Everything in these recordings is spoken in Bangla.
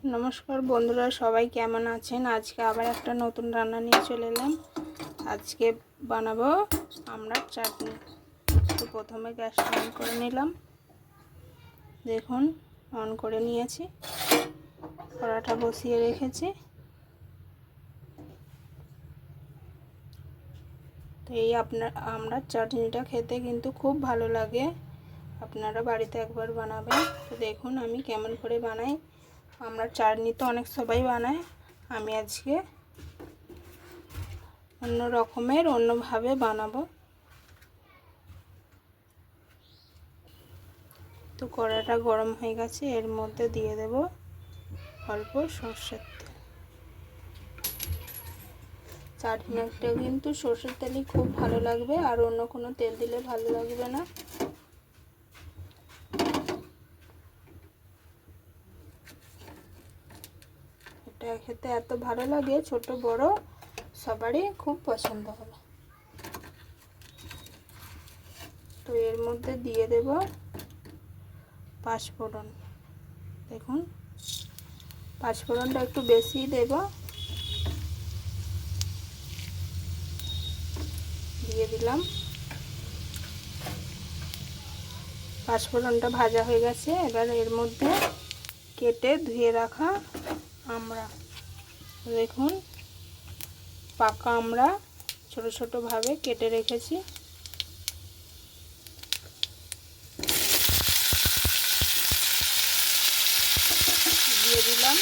নমস্কার বন্ধুরা, সবাই কেমন আছেন? আজকে আবার একটা নতুন রান্না নিয়ে চলে এলাম। আজকে বানাবো আমড়ার চাটনি। তো প্রথমে গ্যাসটা অন করে নিলাম। দেখুন, অন করে নিয়েছি, কড়াটা বসিয়ে রেখেছি। তো এই আমড়ার চাটনিটা খেতে কিন্তু খুব ভালো লাগে, আপনারা বাড়িতে একবার বানাবেন। তো দেখুন আমি কেমন করে বানাই। আমড়ার চাটনি তো অনেক সবাই বানায়, আমি আজকে অন্যভাবে বানাবো। তো কড়াটা গরম হয়ে গেছে, এর মধ্যে দিয়ে দেব অল্প সরষের তেল। চাটনিটা কিন্তু সরষের তেলই খুব ভালো লাগবে, আর অন্য কোনো তেল দিলে ভালো লাগবে না। এটা খেতে এত ভালো লাগে, ছোট বড় সবারই খুব পছন্দ হবে। তো এর মধ্যে দিয়ে দেব পাঁচফোড়ন। দেখুন, পাঁচফোড়নটা একটু বেশি দেব। দিয়ে দিলাম। পাঁচফোড়নটা ভাজা হয়ে গেছে। এবার এর মধ্যে কেটে ধুয়ে রাখা আমড়া, দেখুন পাকা আমড়া ছোট ছোট ভাবে কেটে রেখেছি, দিয়ে দিলাম।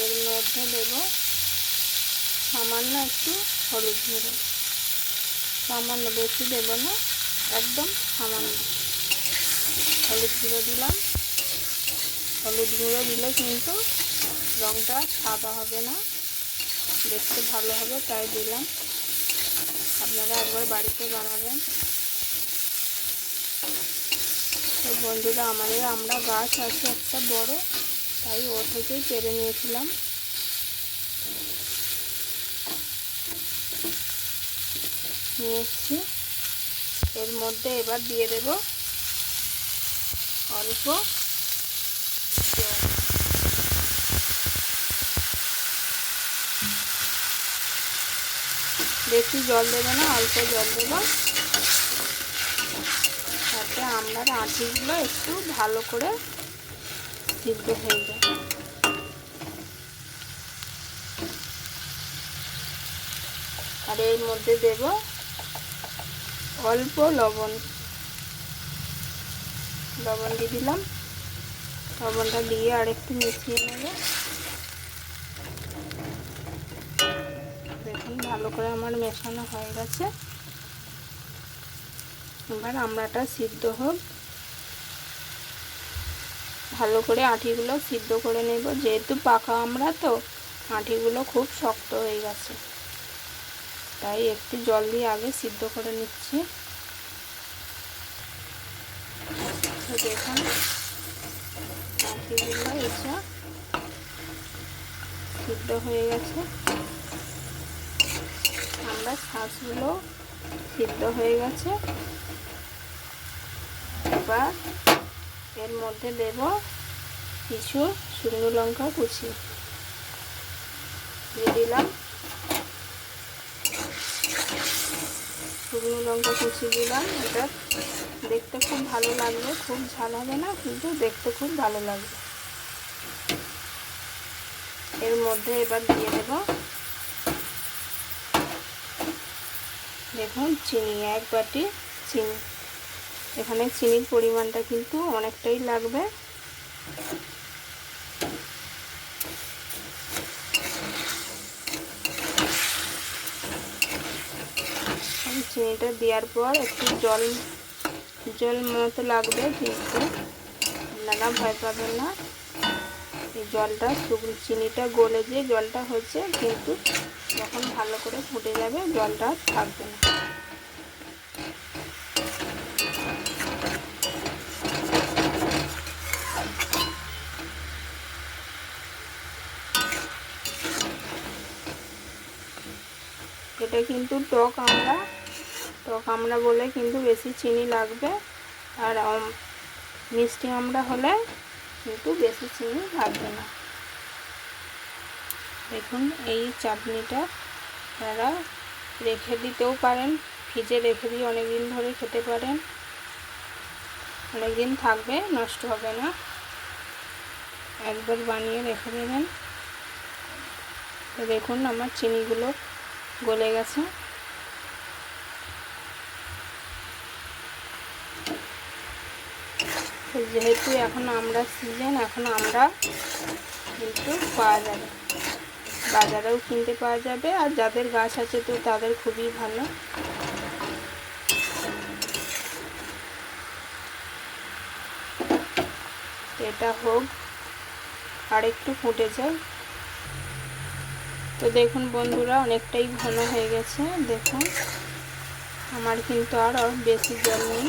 এর মধ্যে দেব সামান্য একটু হলুদ গুঁড়ো, সামান্য, বেশি দেব না, একদম সামান্য হলুদ গুঁড়ো দিলাম। হলুদ গুঁড়ো দিলে কিন্তু রঙটা সাদা হবে না, দেখতে ভালো হবে, তাই দিলাম। আপনারা একবার বাড়িতে বানাবেন। তো বন্ধুরা, আমাদের আমড়া গাছ আছে একটা বড়, তাই ও থেকেই পেরে নিয়েছিলাম। নিয়ে এসছি। এর মধ্যে এবার দিয়ে দেব অল্প জল। বেশি জল দেবে না, অল্প জল দেব, যাতে আমড়ার আঁটিগুলো একটু ভালো করে সিদ্ধ হয়ে যায়। আর এর মধ্যে দেব অল্প লবণ দিয়ে দিলাম। লবণটা দিয়ে আর একটু মিশিয়ে নেব। দেখুন ভালো করে আমার মেশানো হয়ে গেছে। এবার আমড়াটা সিদ্ধ হোক, ভালো করে আঁটিগুলো সিদ্ধ করে নেব। যেহেতু পাকা আমড়া, তো আঁটিগুলো খুব শক্ত হয়ে গেছে, তাই একটু জল দিয়ে আগে সিদ্ধ করে নিচ্ছি। তো দেখুন আঁটিগুলো এসে সিদ্ধ হয়ে গেছে, আমড়ার শাঁসগুলো সিদ্ধ হয়ে গেছে। এবার এর মধ্যে দেব কিছু শুকনো লঙ্কা কুচি, দিয়ে দিলাম। শুকনো লঙ্কা কুচি দিলাম। এটা দেখতে খুব ভালো লাগবে, খুব ঝাল হবে না, কিন্তু দেখতে খুব ভালো লাগবে। এর মধ্যে এবার দিয়ে দেব দেখুন চিনি, 1 বাটি চিনি। এখানে চিনির পরিমাণটা কিন্তু অনেকটাই লাগবে। চিনিটা দেওয়ার পর একটু জল মতো লাগবে, কিন্তু আপনারা ভয় পাবেন না। এই জলটা, চিনিটা গলে যে জলটা হচ্ছে, কিন্তু যখন ভালো করে ফুটে যাবে জলটা থাকবে না। এটা কিন্তু টক আমরা বলে কিন্তু বেশি চিনি লাগবে, আর মিষ্টি আমরা হলে কিন্তু বেশি চিনি লাগবে না। দেখুন এই চাটনিটা আপনারা রেখে দিতেও পারেন, ফ্রিজে রেখে দিয়ে অনেক দিন ধরে খেতে পারেন, অনেক দিন থাকবে, নষ্ট হবে না। একবার বানিয়ে রেখে দেবেন। তো দেখুন আমার চিনিগুলো গলে গেছে। তো যেহেতু এখন আমরা সিজন, এখন আমরা কিন্তু পাওয়া যাবে, বাজারেও কিনতে পাওয়া যাবে, আর যাদের গাছ আছে তো তাদের খুবই ভালো। এটা হোক, আর একটু ফুটে যায়। তো দেখুন বন্ধুরা অনেকটাই ঘন হয়ে গেছে। দেখুন আমার কিন্তু আর বেশি জল নেই।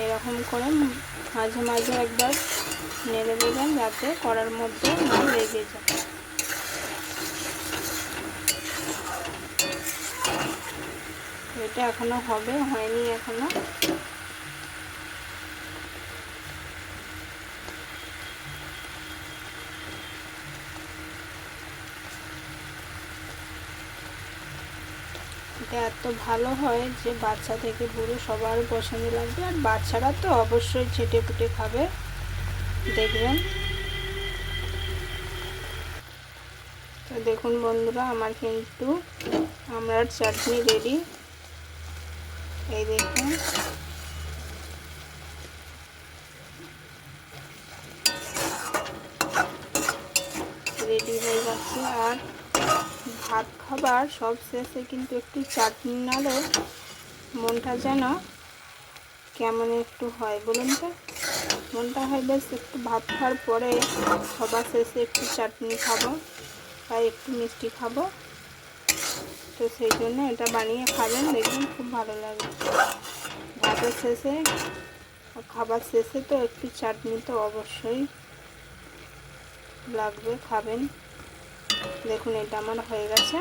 এরকম করে মাঝে মাঝে একবার নেড়ে দেবেন যাতে কড়ার মধ্যে না লেগে যায়। এটা এখনো হয়নি এখনো। এটা এত ভালো হয় যে বাচ্চা থেকে বুড়ো সবার পছন্দ লাগবে, আর বাচ্চারা তো অবশ্যই ছেটে পুটে খাবে, দেখবেন। তো দেখুন বন্ধুরা আমার কিন্তু আমড়ার চাটনি রেডি। এই দেখুন রেডি হয়ে যাচ্ছে। আর ভাত খাবার সব শেষে কিন্তু একটু চাটনি নালে মনটা যেন কেমন একটু হয় বলুন তো। মনটা হয় বেশ একটু ভাত খাওয়ার পরে সবার শেষে একটু চাটনি খাবো বা একটু মিষ্টি খাবো। তো সেই জন্য এটা বানিয়ে খাবেন, দেখবেন খুব ভালো লাগে। ভাতের শেষে, খাবার শেষে তো একটু চাটনি তো অবশ্যই লাগবে, খাবেন। দেখুন এটা আমার হয়ে গেছে।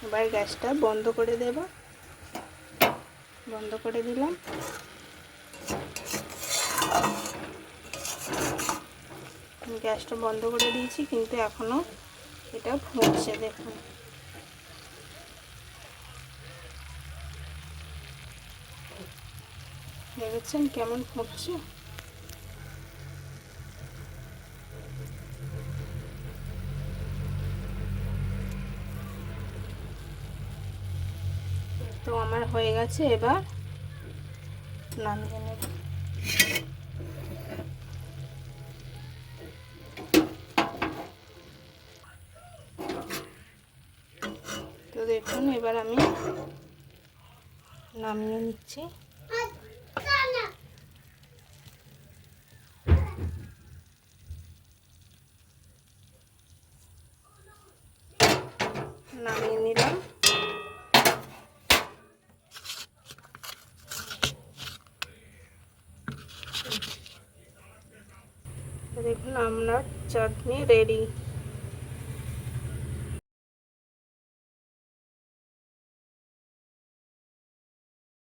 এবার গ্যাসটা বন্ধ করে দেব। বন্ধ করে দিলাম। গ্যাসটা বন্ধ করে দিয়েছি, কিন্তু এখনো এটা ফুটছে। দেখুন দেখেছেন কেমন ফুটছে। তো আমার হয়ে গেছে, এবার নামিয়ে নেব। তো দেখুন এবার আমি নামিয়ে নিচ্ছি। নামিয়ে নিলাম। দেখুন আমড়ার চাটনি রেডি।